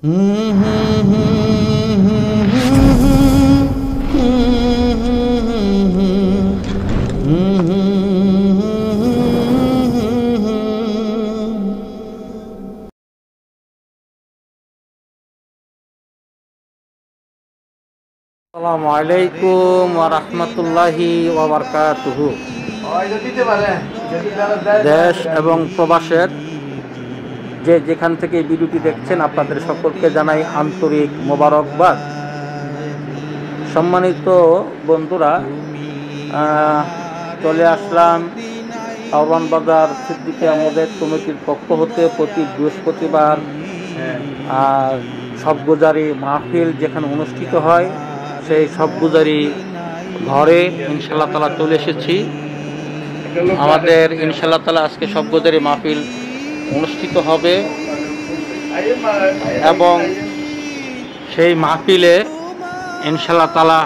আসসালামু আলাইকুম ওয়া রাহমাতুল্লাহি ওয়া বারাকাতুহু। দেশ এবং প্রবাসের যেখান থেকে ভিডিওটি দেখছেন আপনাদের সকলকে জানাই আন্তরিক মোবারকবাদ। সম্মানিত বন্ধুরা, চলে আসলাম কারওয়ান বাজার সিদ্দিকী আহমেদ কমিটির পক্ষ হতে প্রতি বৃহস্পতিবার সবগুজারি মাহফিল যেখানে অনুষ্ঠিত হয় সেই সবগুজারি ঘরে ইনশাআল্লাহ তাআলা চলে এসেছি। আমাদের ইনশাআল্লাহ তাআলা আজকে সবগুজারি মাহফিল অনুষ্ঠিত হবে এবং সেই মাহফিলে ইনশাআল্লাহ তাআলা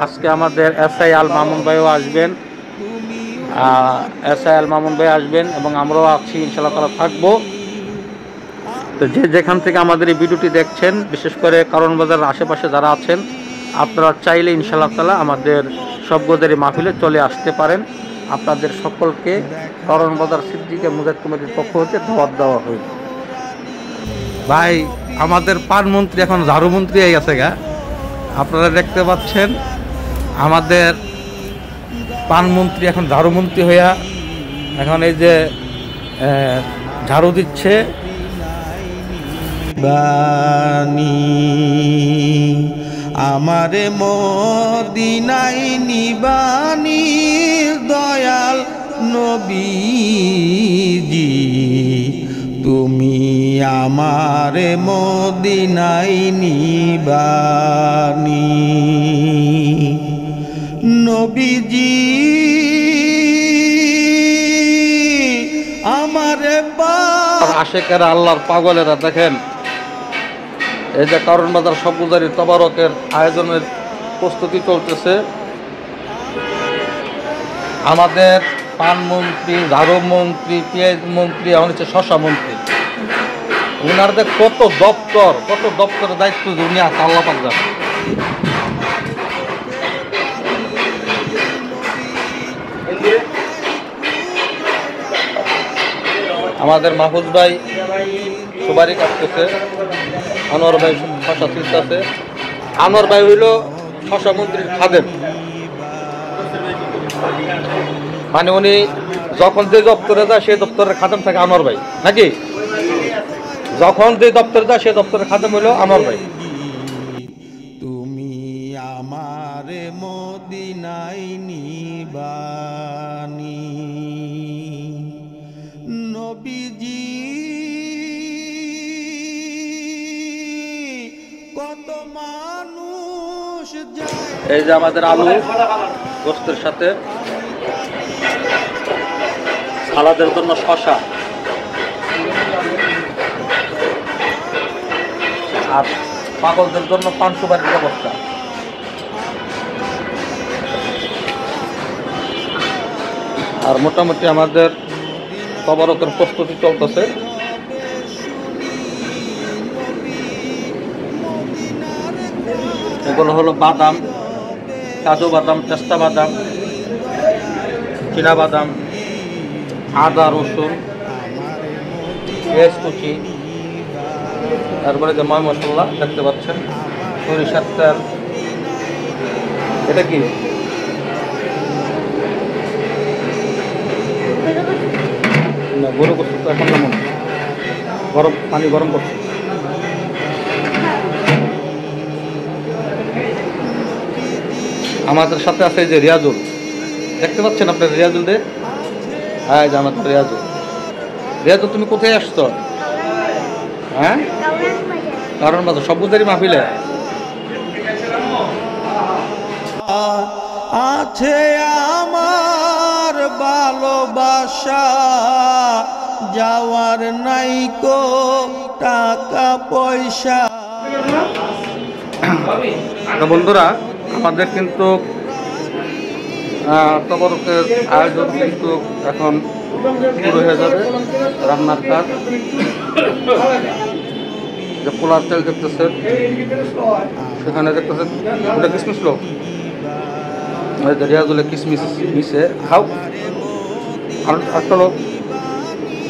আজকে আমাদের এসআই আল মামুন ভাইও আসবেন, এসআই আল মামুন ভাই আসবেন এবং আমরাও আছি, ইনশাআল্লাহ তাআলা থাকবো। তো যেখান থেকে আমাদের এই ভিডিওটি দেখছেন, বিশেষ করে কারওয়ান বাজারের আশেপাশে যারা আছেন, আপনারা চাইলে ইনশাআল্লাহ তাআলা আমাদের সবগুজারি মাহফিলে চলে আসতে পারেন। আপনাদের সকলকে কারওয়ান বাজার সিদ্দিকী আহমেদ কমিটির পক্ষ হতে দাওয়াত দেওয়া হইল। ভাই, আমাদের পান মন্ত্রী এখন ঝাড়ু মন্ত্রী হয়ে গেছে গা। আপনারা দেখতে পাচ্ছেন আমাদের পান মন্ত্রী এখন ঝাড়ু মন্ত্রী হইয়া এখন এই যে ঝাড়ু দিচ্ছে। বানি আমারে মদিনায় নিবানি দয়াল নবীজি, তুমি আমারে মদিনায় নিবানি নবীজি, আমারে আশেকেরা আল্লাহর পাগলেরা দেখেন, এই যে কারওয়ান বাজার সবগুজারি তবারকের আয়োজনের প্রস্তুতি চলতেছে। আমাদের পান মন্ত্রী, ঝাড়ু মন্ত্রী, পেঁয়াজ মন্ত্রী, এখন হচ্ছে শশা মন্ত্রী, ওনাদের কত দপ্তরের দায়িত্ব উনি আছে আল্লাহ পাক জানে। আমাদের মাহফুজ ভাই সুবারি কাটতেছে, আনোয়ার ভাই শশা ছিলতেছে। আনোয়ার ভাই হইল শশা মন্ত্রীর খাদেম, মানে উনি যখন যে দপ্তরে যায় সেই দপ্তরের খাদেম থাকে আনোয়ার ভাই, নাকি? যখন যে দপ্তরে যায় সেই দপ্তরের খাদেম হইল আনোয়ার ভাই। তুমি আমারে মদিনায় নিবানি নবীজি, কত মানুষ যায়। এই যে আমাদের আলু গোস্তের সাথে সালাদের জন্য শশা, আর পাগলদের জন্য পান সুপারির ব্যবস্থা। আর মোটামুটি আমাদের তবারকের প্রস্তুতি চলতেছে। এগুলো হলো বাদাম, কাজু বাদাম, পেস্তা বাদাম, চীনা বাদাম, আদা, রসুন, পেঁয়াজ কুচি, তারপরে যে ময় মশলা দেখতে পাচ্ছেন, সরিষার তেল। এটা কি? না, গরু গোস্ত তো এখন না, গরম পানি গরম করছে। আমাদের সাথে আছে এই যে রিয়াজুল, দেখতে পাচ্ছেন আপনার রিয়াজুল দে? হ্যাঁ, এই যে আমাদের রিয়াজুল। রিয়াজুল, তুমি কোথায় আসছো? হ্যাঁ, কারওয়ান বাজার সবগুজারি মাহফিলে। আছে আমার ভালোবাসা, যাওয়ার নাইকো টাকা পয়সা। বন্ধুরা, আমাদের কিন্তু তবরকের আয়োজন কিন্তু এখন শুরু হয়ে যাবে, রান্নার কাজ। যে পোলার তেল দেখতেছেন, সেখানে দেখতেছেন ওটা কিসমিস লোক রিয়াজুলে কিসমিস নিচে খাও। আর একটা লোক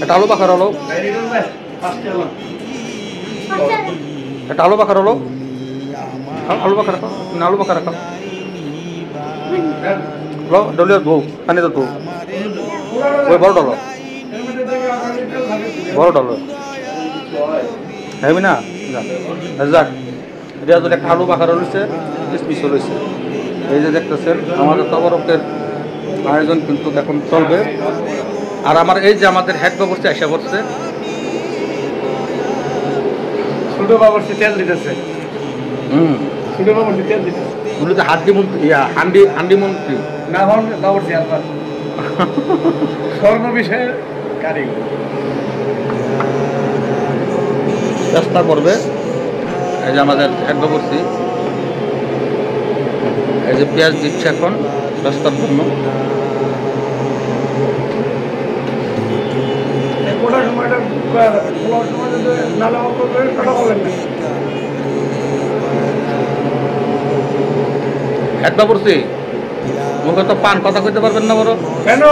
এটা আলু পাখার হলো, এটা আলু পাখার হলো, আলু পাখা রাখো না, আলু পাখা রাখো লো ডলিয়ার ধো পানি তো ধো ওই বড় ডলো বড় ডলো হ্যাঁ না যাক রিয়াজুল একটা আলু পাখার রয়েছে, কিসমিস রয়েছে। এই যে দেখতেছেন আমাদের তবরকের আয়োজন কিন্তু এখন চলবে। আর আমার এই যে আমাদের হেড বাবুর্চি এসে পড়ছে, ছোট বাবুর্চি তেল দিতেছে। ছোট বাবুর্চি তেল দিতেছে, উনি তো হাড্ডি মন্ত্রী, হান্ডি মন্ত্রী না হন বাবুর্চি আলবার স্বর্ণ বিষয়ের কারিগর। চেষ্টা করবে। এই যে আমাদের হেড বাবুর্চি, এই যে পেঁয়াজ দিচ্ছে এখন রাস্তার জন্য। কোটার সময়টা সময় যদি নালা করবে কথা বলেন না। হেড বাবুর্চি মুখে তো পান, কথা কইতে পারবেন না বড় কেন?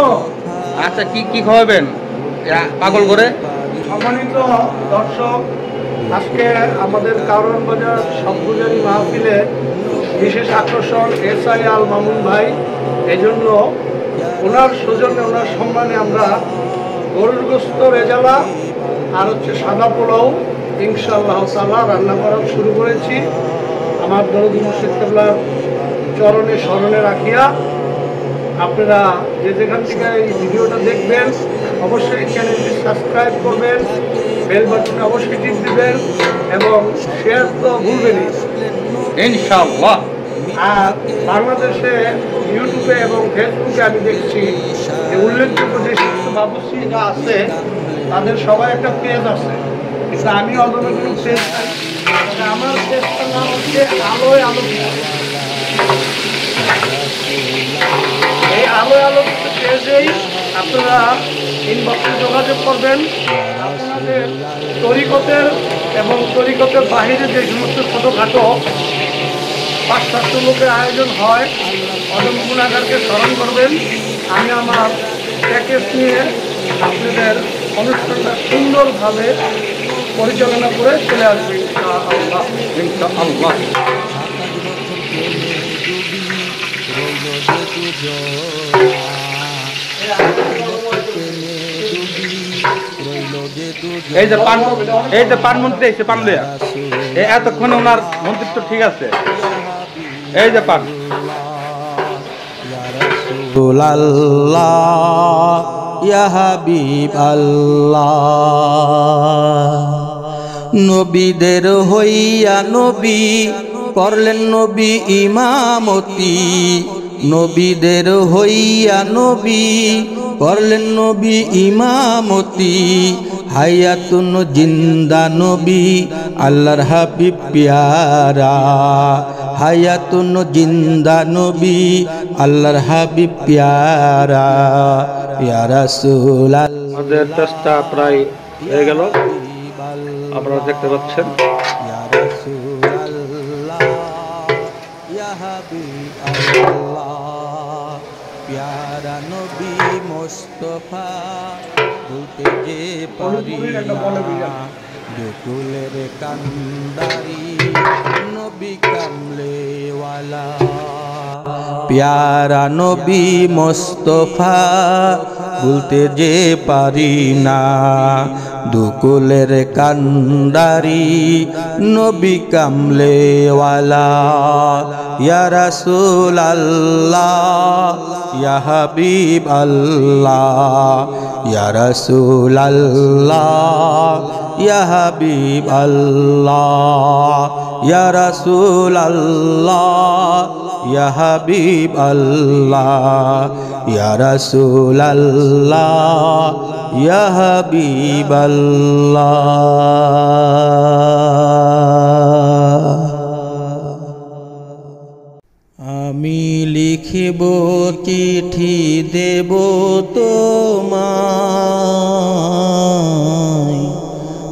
আচ্ছা কি কি খাওয়াবেন পাগল করে? সম্মানিত দর্শক, আজকে আমাদের কারওয়ান বাজার শব্দজারি মাহফিলে বিশেষ আকর্ষণ এসআই আল মামুন ভাই। এই জন্য ওনার সৌজন্যে, ওনার সম্মানে আমরা গরুর গোস্ত রেজালা আর হচ্ছে সাদা পোলাও ইনশাআল্লাহ তাআলা রান্না করা শুরু করেছি। আমার দরদি মুর্শিদ কেবলার চরণে স্মরণে রাখিয়া আপনারা যে যেখান থেকে এই ভিডিওটা দেখবেন অবশ্যই চ্যানেলটি সাবস্ক্রাইব করবেন, বেল বাটনে অবশ্যই টিপ দিবেন এবং শেয়ার তো ভুলবেনই ইনশাআল্লাহ। আর বাংলাদেশে ইউটিউবে এবং ফেসবুকে আমি দেখছি যে উল্লেখযোগ্য যে সমস্ত বাবুর্চিরা আছে তাদের সবাই একটা পেজ আছে, কিন্তু আমি অদমের কোনো পেজ নাই। আমার পেজটার নাম হচ্ছে আলোয় আলোকিত। এই আলোয় আলোকিত পেজেই আপনারা ইনবক্সে যোগাযোগ করবেন। আপনাদের তরিকতের এবং তরিকতের বাহিরে যে সমস্ত ছোটোখাটো 500 লোকের আয়োজন হয়, অদম গুণাগারকে স্মরণ করবেন। আমি আমার প্যাকেজ নিয়ে আপনাদের অনুষ্ঠানটা সুন্দরভাবে পরিচালনা করে চলে আসবে ইনশাআল্লাহ। ইনশাআল্লাহ। এই যে পান, এই যে পান মন্ত্রী এসে পান দেয়া, এই এতক্ষণে ওনার মন্ত্রিত্ব ঠিক আছে। এই যে পান ইয়া হাবিব আল্লাহ, নবীদের হইয়া নবী করলেন নবী ইমামতি, নবীদের হইয়া নবী করলেন নবী ইমামতি, হায়াতুন জিন্দা নবী আল্লাহর হাবিব প্যারা, হায়াতুন জিন্দা নবী আল্লাহর হাবিব প্যারা, ইয়া রাসূলুল্লাহ। আমাদের চেষ্টা প্রায় হয়ে গেল, আপনারা দেখতে পাচ্ছেন। ইয়া রাসূলুল্লাহ, ইয়া হাবিব আল্লাহ, প্যারা নবী মুস্তাফা বলতে যে পারি না, বেকুলের কান্দারি নবী কামলেওয়ালা, প্যারা নবী মুস্তাফা বলতে যে পারি না, দুকুলের কান্দারি নবী কামলেওয়ালা, ইয়া রাসূলুল্লাহ, ইয়া হাবিব আল্লাহ, ইয়া রাসূলুল্লাহ, ইয়া হাবিব আল্লাহ, ইয়া রাসূলুল্লাহ, ইয়া হাবিব আল্লাহ, ইয়া রাসূলুল্লাহ, ইয়া হাবিব আল্লাহ। আমি লিখিব চিঠি দেব তোমায়,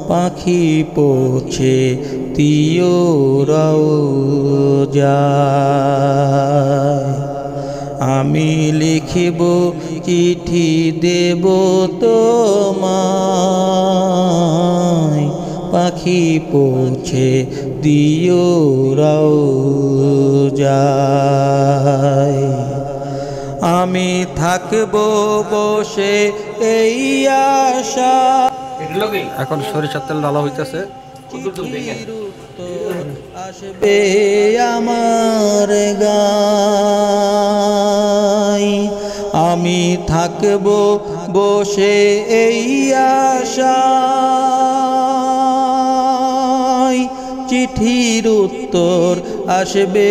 পাখি পৌঁছে দিও রওজায়। আমি লিখিব চিঠি দেব তোমায়, পাখি পৌঁছে দিও রওজায়। আমি থাকব বসে এই আশা। এখন সরিষার তেল ডালা হইতেছে। আসবে আমার গায়, আমি থাকব বসে এই আশায়। চিঠির উত্তর আসবে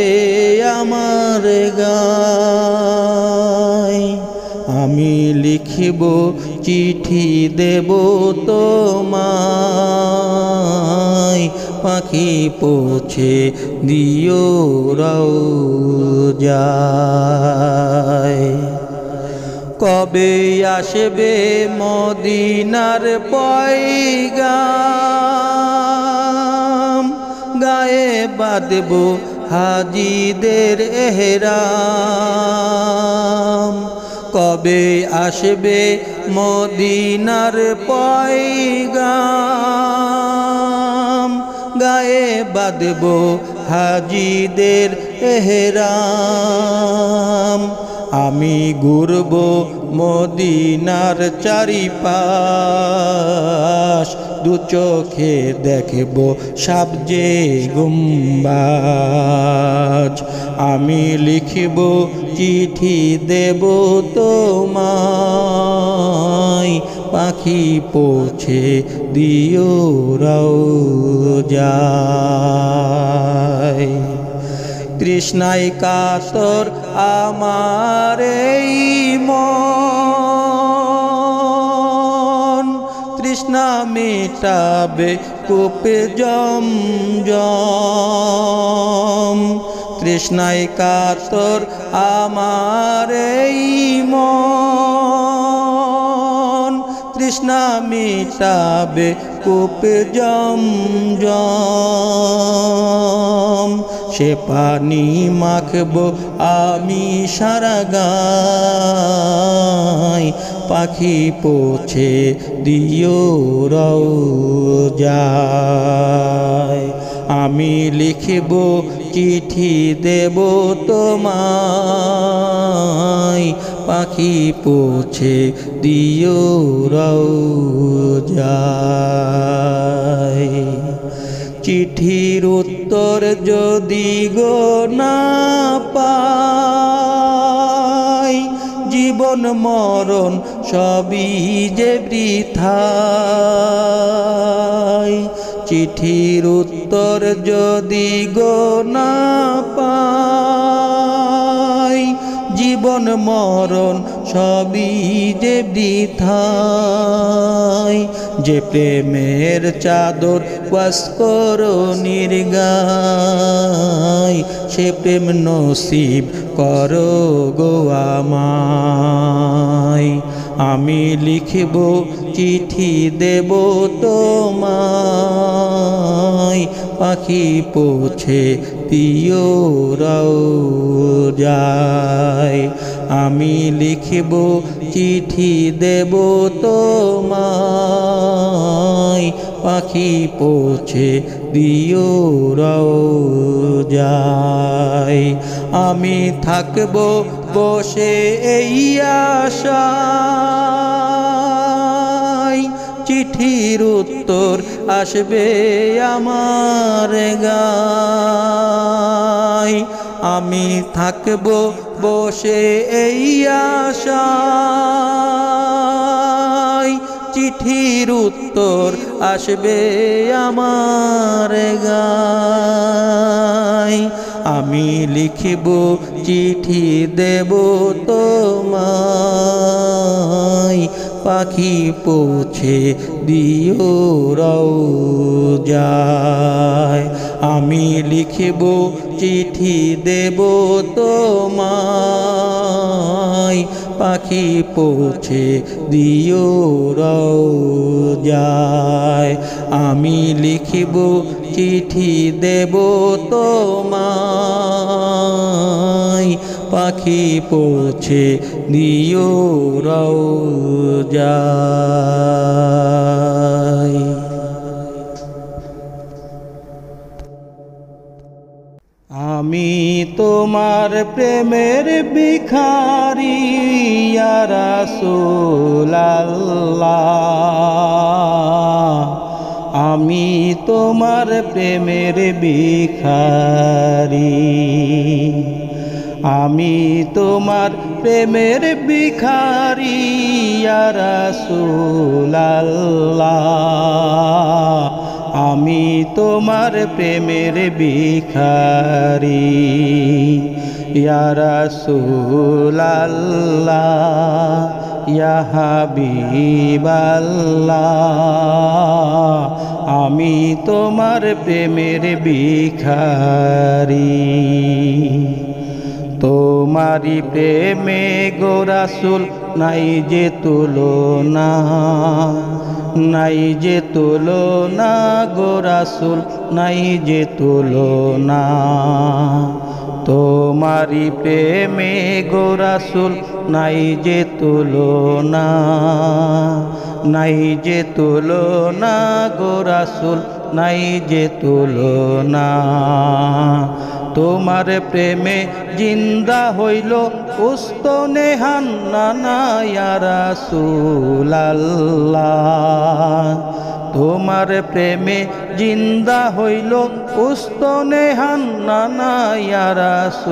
আমার গায়। আমি লিখিব চিঠি দেব তোমায়, পাখি পৌঁছে দিও রওজায়। কবে আসবে মদিনার পয়গাম, গায়ে বাঁধব হাজিদের এহরাম। কবে আসবে মদিনার পয়গাম, গায়ে বাঁধব হাজিদের এহরাম। আমি ঘুরব মদিনার চারিপাশ, দু চোখে দেখব সবজে গুম্বাজ। আমি লিখিব চিঠি দেব তোমায়, পাখি পৌঁছে দিও রওজায়। তৃষ্ণায় কাতর আমার এই মন, তৃষ্ণা মেটাবে কূপে জমজম। তৃষ্ণায় কাতর আমার এই মন, তৃষ্ণা মেটাবে কূপে জমজম। সে পানি মাখব আমি সারা গায়, পাখি পৌঁছে দিও রওজায়। আমি লিখিব চিঠি দেব তোমায়, পাখি পৌঁছে দিও রওজায়। চিঠির উত্তর যদি গো না পাই, জীবন মরণ সবই যে বৃথায়। চিঠির উত্তর যদি গো না পাই, জীবন মরণ সবই যে বৃথায়। যে প্রেমের চাদর ওয়াস করো নির্গায়, সে প্রেম নসিব করো গো আমায়। আমি লিখিব চিঠি দেব তোমায়, পাখি পৌঁছে দিও রওজায়। আমি লিখিব চিঠি দেব তোমায়, পাখি পৌঁছে দিও রওজায়। আমি থাকব বসে এই আশায়, চিঠির উত্তর আসবে আমার গায়। আমি থাকব বসে এই আশায়, চিঠির উত্তর আসবে আমার গায়। আমি লিখিব চিঠি দেব তোমায়, পাখি পৌঁছে দিও রওজায়। আমি লিখিব চিঠি দেব তোমায়, পাখি পৌঁছে দিও রওজায়। আমি লিখিব চিঠি দেব তোমায়, পাখি পৌঁছে দিও রওজায়। আমি তোমার প্রেমের ভিখারি ইয়া রাসূলাল্লাহ, আমি তোমার প্রেমের ভিখারি, আমি তোমার প্রেমের ভিখারি ইয়া রাসূলাল্লাহ, আমি তোমার প্রেমের ভিখারি ইয়া রাসূলাল্লাহ, ইয়া হাবিবাল্লাহ, আমি তোমার প্রেমের ভিখারি। তোমারি প্রেমে গো রাসূল নাই যে তুলনা, নাই যে তুলনা গো রাসূল, নাই যে তুলনা। তোমারি প্রেমে গো রাসূল নাই যে তুলনা, নাই যে তুলনা গো রাসূল, নাই যে তুলনা। তোমার প্রেমে জিন্দা হইল উস্তনে হান্নানা ইয়া রাসূলাল্লাহ, তোমার প্রেমে জিন্দা হইল উস্তনে হান্নানা ইয়া রাসূলাল্লাহ,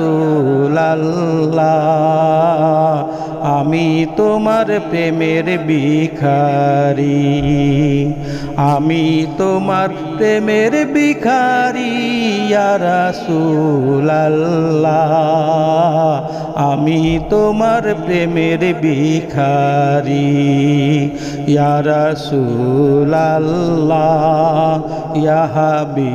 আমি তোমার প্রেমের ভিখারি, আমি তোমার প্রেমের ভিখারি ইয়া রাসূলাল্লাহ, আমি তোমার প্রেমের ভিখারি ইয়া রাসূলাল্লাহ, ইয়া হাবিবাল্লাহ,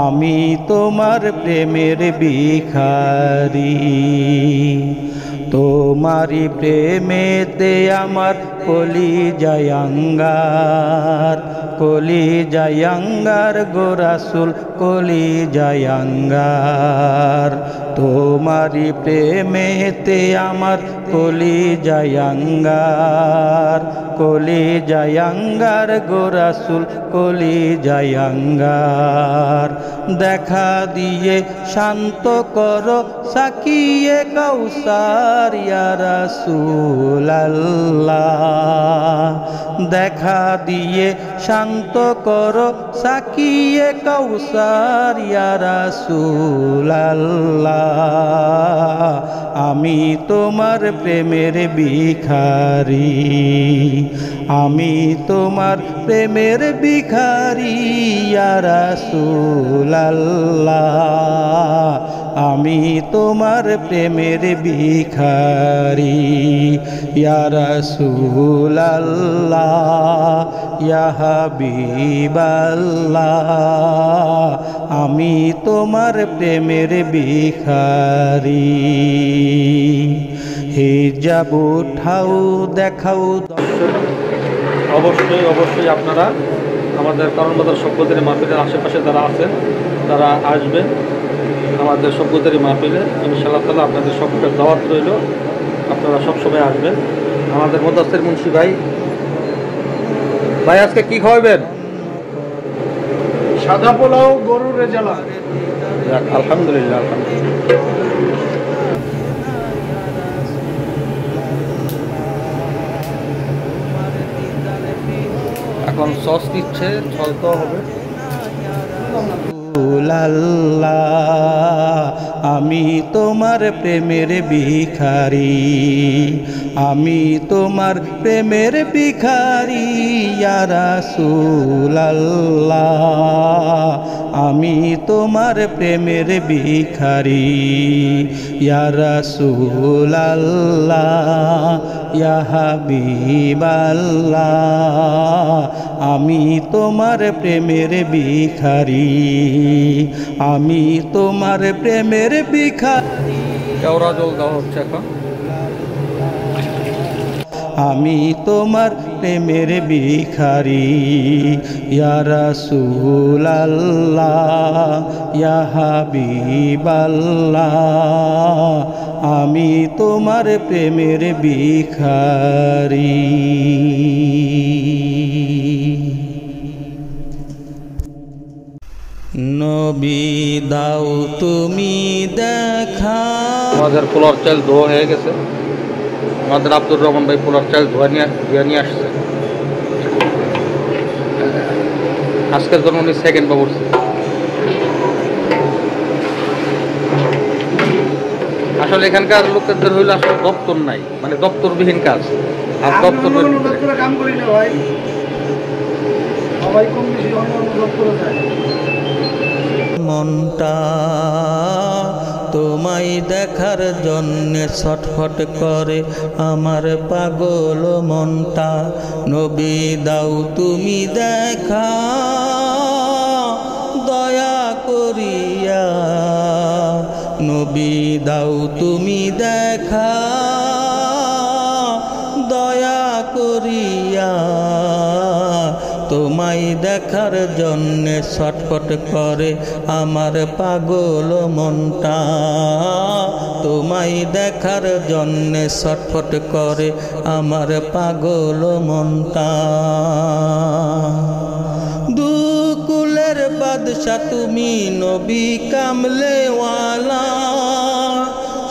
আমি তোমার প্রেমের ভিখারি। তোমারি প্রেমেতে আমার কলিজায় আঙ্গার, কলিজায় আঙ্গার গো রাসূল, কলিজায় আঙ্গার। তোমারি প্রেমেতে আমার কলিজায় আঙ্গার, কলিজায় আঙ্গার গো রাসূল, কলিজায় আঙ্গার। দেখা দিয়ে শান্ত করো সাকিয়ে কাউসার ইয়া রাসূলাল্লাহ, দেখা দিয়ে শান্ত করো সাকিয়ে কাউসার ইয়া রাসূলাল্লাহ, আমি তোমার প্রেমের ভিখারি, আমি তোমার প্রেমের ভিখারি ইয়া রাসূলাল্লাহ, আমি তোমার প্রেমের ভিখারি ইয়া রাসূলাল্লাহ, ইয়া হাবিবাল্লাহ, আমি তোমার প্রেমের ভিখারি। হিজাব উঠাও দেখাও। অবশ্যই অবশ্যই আপনারা আমাদের কারণবাজার সভ্যতারী মাহফিলের আশেপাশে যারা আছেন তারা আসবেন আমাদের সভ্যতারী মাহফিলে, ইনশাআল্লাহ তাআলা আপনাদের সকলের দাওয়াত রইল, আপনারা সবসময় আসবেন। আমাদের মুদাসসির মুন্সি ভাই, ভাই আজকে কি খাওয়াবেন? সাদা পোলাও, গরুর রেজালা। আলহামদুলিল্লাহ, আলহামদুলিল্লাহ। এখন সস দিচ্ছে, চলতে হবে। আমি তোমার প্রেমের ভিখারি, আমি তোমার প্রেমের ভিখারি ইয়া রাসূলাল্লাহ, আমি তোমার প্রেমের ভিখারি ইয়া রাসূলাল্লাহ, ইয়া হাবিবাল্লাহ, আমি তোমার প্রেমের ভিখারি, আমি তোমার প্রেমের ভিখারি। কেওড়া জল দেওয়া হচ্ছে এখন। আমি তোমার প্রেমের ভিখারি ইয়া রাসূলুল্লাহ ইয়া হাবিবাল্লাহ, আমি তোমার প্রেমের ভিখারি। নবী দাও তুমি দেখা। আমাদের পোলার চাল ধোয়া হয়ে গেছে। আমাদের আব্দুর রহমান ভাই পোলার চাল ধোয়া নিয়ে আসছে। আজকের জন্য উনি সেকেন্ড বা উঠছে। আসলে এখানকার লোকেদের হইলে আসলে দপ্তর নাই, মানে দপ্তরবিহীন কাজ। আর দপ্তর কাম করি না ভাই, সবাই কম বেশি অন্য দপ্তরে যায়। মনটা তোমায় দেখার জন্যে ছটফট করে আমার পাগল মনটা। নবী দাও তুমি দেখা দয়া করিয়া, নবী দাও তুমি দেখা দয়া করিয়া, তোমায় দেখার জন্যে ছটফট করে আমার পাগল মনটা। তোমায় দেখার জন্যে ছটফট করে আমার পাগল মনটা। দুকুলের বাদশা তুমি নবী কামলেওয়ালা,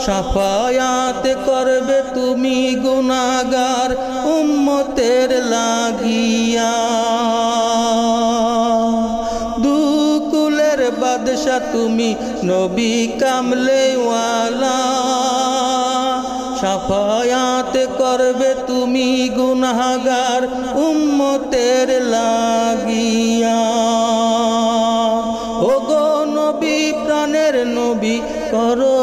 শাফায়াত করবে তুমি গুনাহগার উম্মতের লাগিয়া। দুকুলের বাদশা তুমি নবী কামলেওয়ালা, শাফায়াত করবে তুমি গুনাহগার উম্মতের লাগিয়া। ওগো নবী প্রাণের নবী করো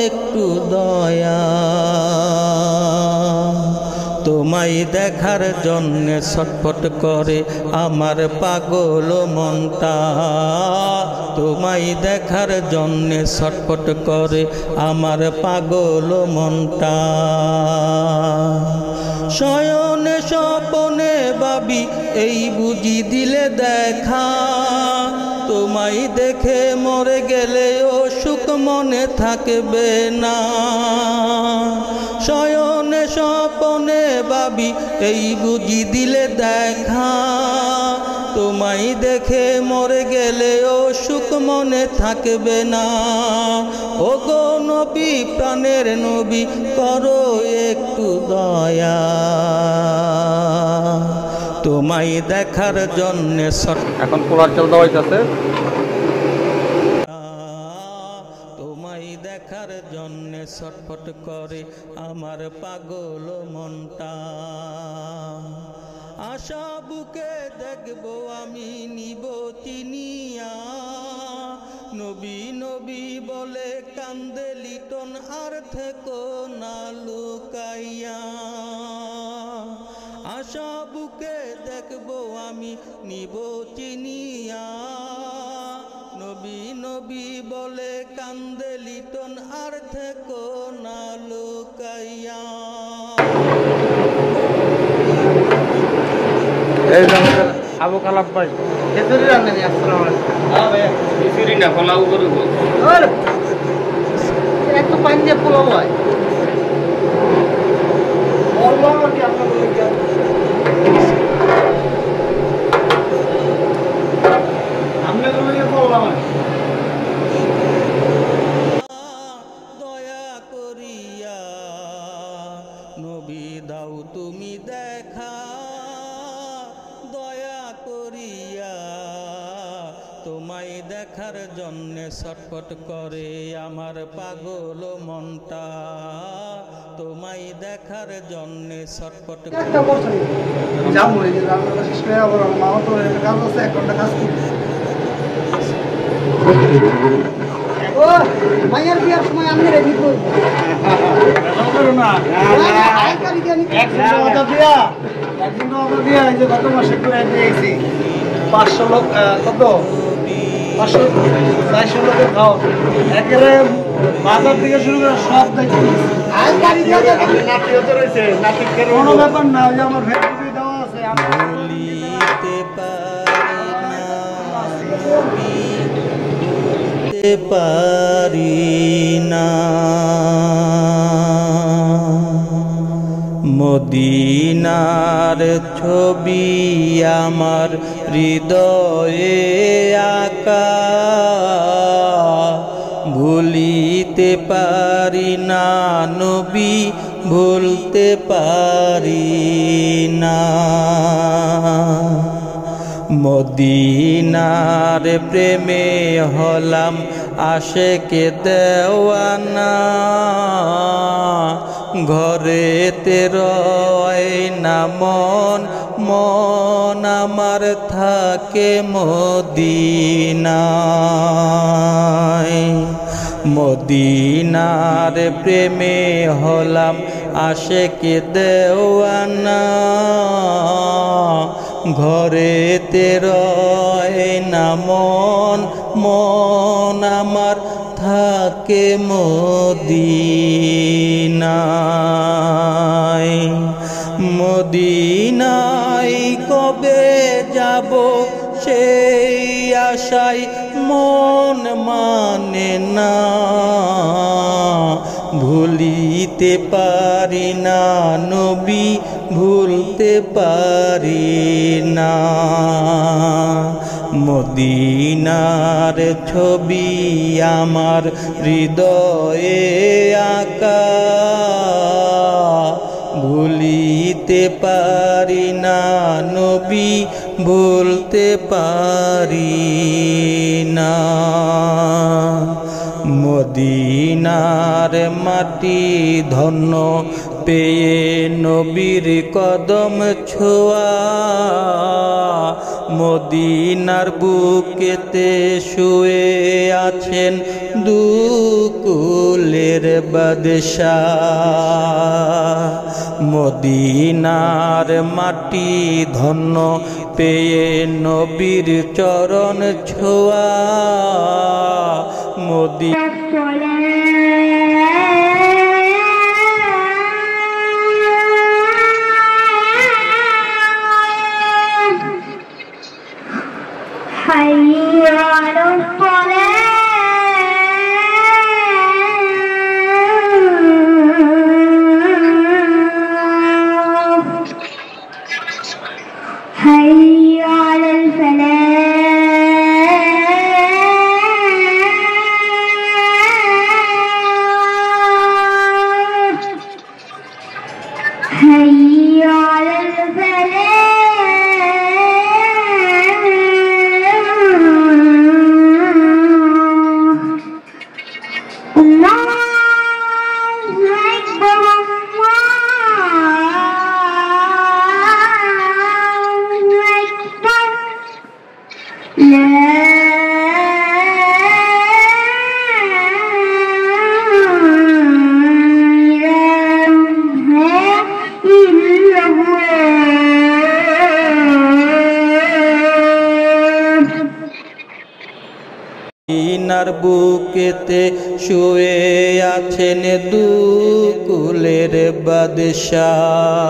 একটু দয়া, তোমায় দেখার জন্যে ছটফট করে আমার পাগল মনটা। তোমায় দেখার জন্যে ছটফট করে আমার পাগল মনটা। শয়নে স্বপনে ভাবি এই বুঝি দিলে দেখা, তোমায় দেখে মরে গেলেও সুখ মনে থাকবে না। শয়নে স্বপনে ভাবি এই বুঝি দিলে দেখা, তোমায় দেখে মরে গেলেও সুখ মনে থাকবে না। ওগো নবী প্রাণের নবী করো একটু দয়া, তোমায় দেখার জন্যে এখন পোলার চাল দেওয়া হইতেছে। তোমায় দেখার জন্যে ছটফট করে আমার পাগল মনটা। আশা বুকে দেখবো আমি নিব চিনিয়া, নবী নবী বলে কান্দে লিটন আর থেকো না লুকাইয়া। আশা বুকে দেখবো আমি নিব চিনিয়া, নবী নবী বলে কান্দে লিটন আর থেকো না লুকাইয়া। এই যে আমাদের আবু কালাম ভাই খেজুরি রান্না নিয়ে আসসালামু আলাইকুম। হ্যাঁ ভাই কিছুরি না ফলাও করে বল আরে এত পানি দিয়ে পোলাও হয় বললাম কি আপনাদের কি আমরা গুলো বললাম দয়া করিয়া নবী দাও তুমি দেখা, দয়া করিয়া তোমায় দেখার জন্যে ছটফট করে আমার পাগল মনটা। তোমায় দেখার জন্যে ছটফট একটা বছর যাবো এই যে রান্নাটা শেষ করে আবার মা তো একটা কাজ আছে 1 ঘন্টা কাজ করি। ও মায়ের বিয়ার সময় আমি রেডি করব না আইকারি কেন একদিন অর্ডার দিয়া এই যে গত মাসে করে দিয়েছি 500 লোক কত 500 400 লোকের খাও একেবারে বাজার থেকে শুরু করে সব দায়িত্ব নাতিও রয়েছে, নাতিকে কোনো ব্যাপার না, ওই যে আমার ফ্যাক্টরি দেওয়া আছে। ভুলিতে পারি না মদিনার ছবি আমার হৃদয়ে আঁকা, ভুলিতে পারি না নবী, ভুলতে পারি না। মদিনার প্রেমে হলাম আশেকে দেওয়ানা, ঘরেতে রয় না মন, মন আমার থাকে মদিনায়। মদিনার প্রেমে হলাম আশেকে দেওয়ানা, ঘরেতে রয় না মন, মন আমার থাকে মদিনায়। মদিনায় কবে যাব সেই আশায় মন মানে না, ভুলিতে পারি না নবী, ভুলতে পারি না। মদিনার ছবি আমার হৃদয়ে আঁকা, ভুলিতে পারি না নবী, ভুলতে পারি না। মদিনার মাটি ধন্য পেয়ে নবীর কদম ছোঁয়া, মদিনার বুকেতে শুয়ে আছেন দুকুলের বাদশাহ। মদিনার মাটি ধন্য পেয়ে নবীর চরণ ছোঁয়া, حي على الصلاة حي على الفلاح حي على الفلاح মদিনার বুকেতে শুয়ে আছেন দুকুলের বাদশাহ।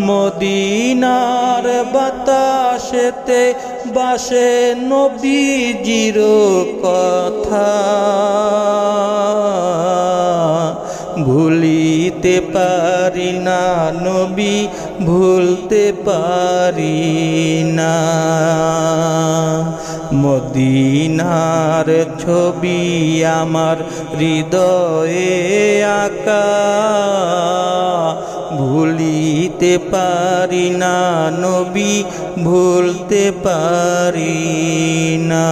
মদিনার বাতাসেতে বাসে নবীজির কথা, ভুলিতে পারি না নবী, ভুলতে পারি না। মদিনার ছবি আমার হৃদয়ে আঁকা, ভুলিতে পারি না নবী, ভুলতে পারি না।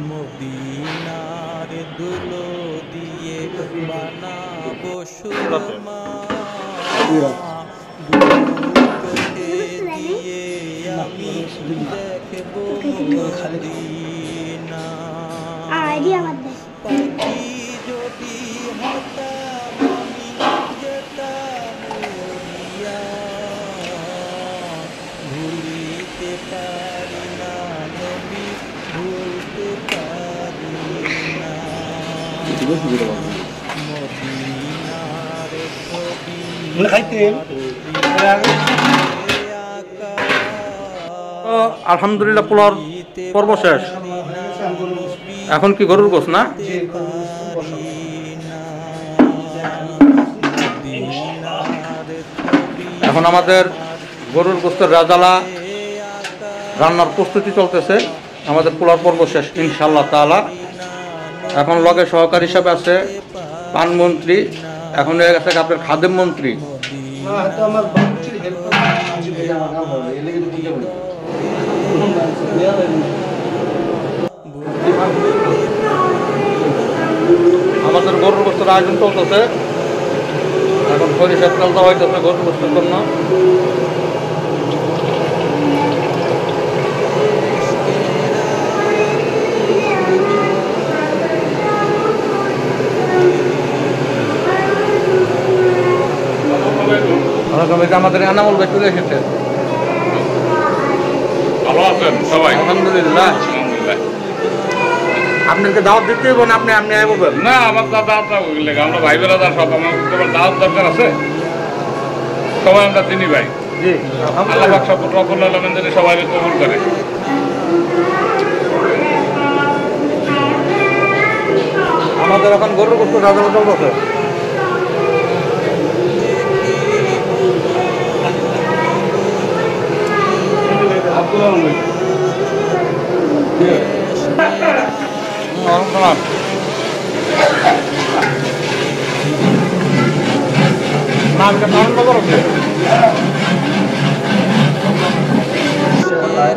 মদিনার দুলো দিয়ে বানাবো সুরমা, দিয়ে আমি দেখবো এটি আমার দেশ। আলহামদুলিল্লাহ পোলার পর্ব শেষ। এখন কি গরুর গোশ না? এখন আমাদের গরুর গোস্তের রাজালা রান্নার প্রস্তুতি চলতেছে। আমাদের পোলার পর্ব শেষ ইনশাআল্লাহ তাআলা। এখন লগে সহকারী হিসাবে আছে পানমন্ত্রী, এখন হয়ে গেছে আপনার খাদেম মন্ত্রী। আমাদের গরুর গোস্তের আয়োজন চলতেছে। এখন সরিষার তেল দেওয়া হইতেছে গরুর গোস্তের জন্য। আমাদের এনামুল ভাই চলে এসেছে। ভালো আছেন সবাই? আলহামদুলিল্লাহ। আপনাকে দাওয়াত দিতে হবে না? আপনি বলবেন না, আমার দাওয়াত লেগে আমরা ভাই বেড়াদার সব আমার দাওয়াত দরকার আছে। সবাই আমরা চিনি ভাই। জি আল্লাহ পাক সব রকম আলমেন যদি সবাই কবুল করে। আমাদের এখন গরুর গোস্ত রাজালা চলতেছে।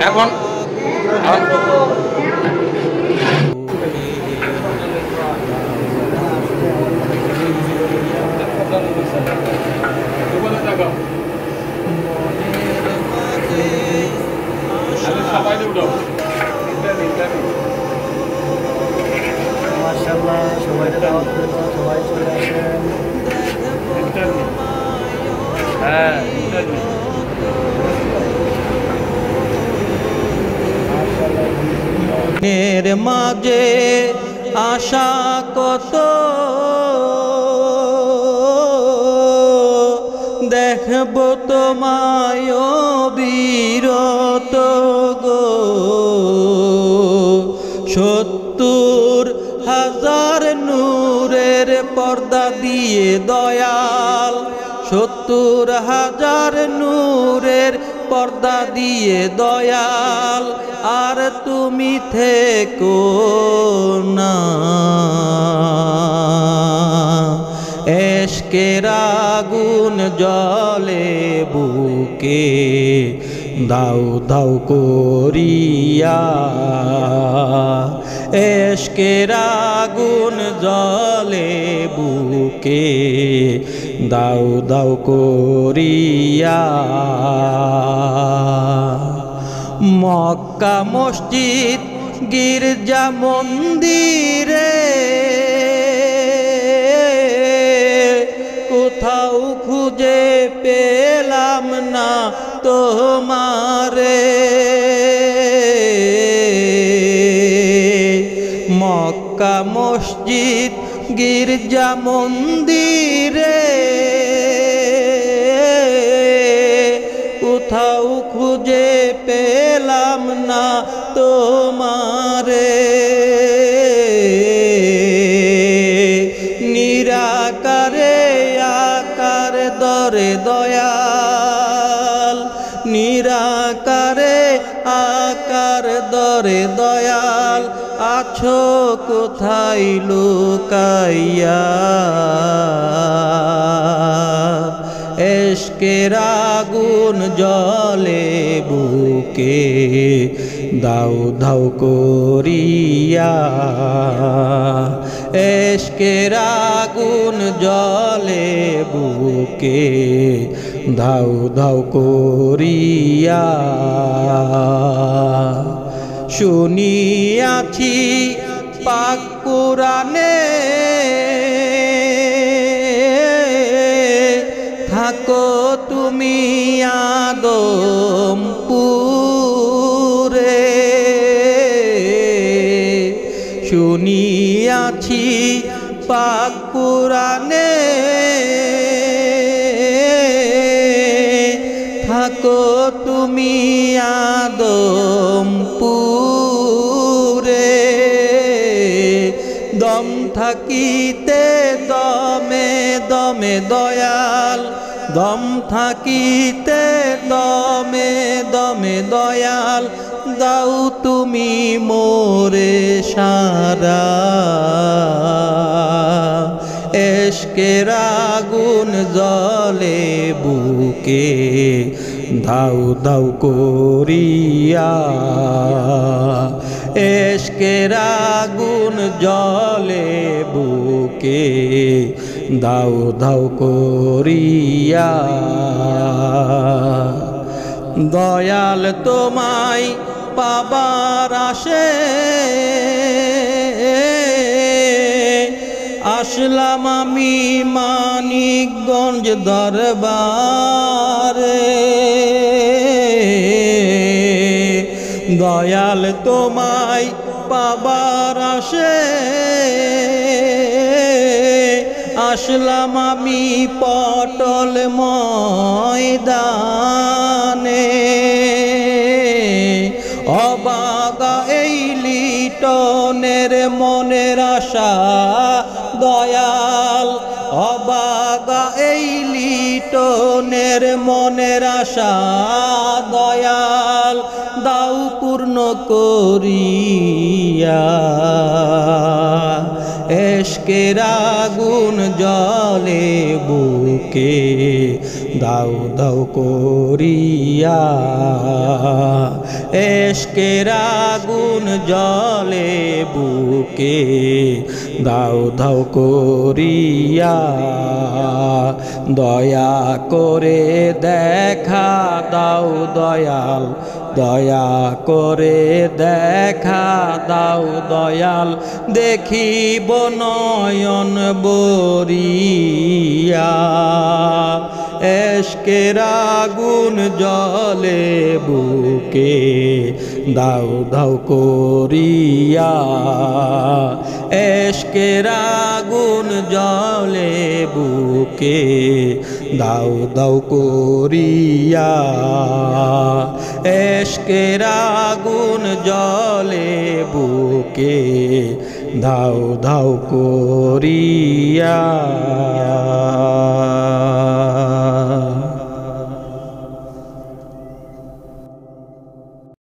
এখন মাশাআল্লাহ, সবাই দাওয়াত করলো, সবাই চলে আসেন। হ্যাঁ, নের মাঝে আশা কত দেখব তোমায় বিরত গো ৭০,০০০ নূরের পর্দা দিয়ে দয়াল ৭০,০০০ নূরের পর্দা দিয়ে দয়াল আর তুমি থেকো না এশকের আগুন জ্বলে বুকে দাও দাও করিয়া এশকের আগুন জ্বলে বুকে দাও দাও করিয়া মক্কা মসজিদ গির্জা মন্দিরে কোথাও খুঁজে পেলাম না তোমারে মক্কা মসজিদ গির্জা মন্দিরে কোথাও খুঁজে পেলাম না তোমারে নিরাকারে আকার দরে দয়াল নিরাকারে আকার দরে দয়াল আছো কোথায় লুকাইয়া এশকের আগুন জ্বলে বুকে দাও দাও করিয়া এশকের আগুন জ্বলে বুকে দাও দাও করিয়া শুনিয়াছি পাক কুরআনে থাকো তুমি আদম পুরে শুনিয়াছি পাক কুরআনে থাকো তুমি আদম পুরে দম থাকিতে দমে দমে দয়াল দম থাকিতে দমে দমে দয়াল দাও তুমি মোরে সারা এশকের আগুন জ্বলে বুকে দাও দাও করিয়া এশকের আগুন জ্বলে বুকে দাও দাও করিয়া দয়াল তোমায় পাবার আসে আসলাম আমি মানিকগঞ্জ দরবারে দয়াল তোমায় পাবার আসে আসলাম আমি পটল ময়দানে অবাগা এই লিটনের মনের আশা দয়াল অবাগা এই লিটনের মনের আশা দয়াল দাও পূর্ণ করিয়া এশকের আগুন জ্বলে বুকে দাও দাও করিয়া এশকের আগুন জ্বলে বুকে দাও দাও করিয়া দয়া করে দেখা দাও দয়াল দয়া করে দেখা দাও দয়াল দেখিব নয়ন বরিয়া এশকের আগুন জ্বলে বুকে দাও দাও করিয়া এশকের আগুন জ্বলে বুকে দাও দাও করিয়া এশকের আগুন জ্বলে বুকে দাও দাও করিয়া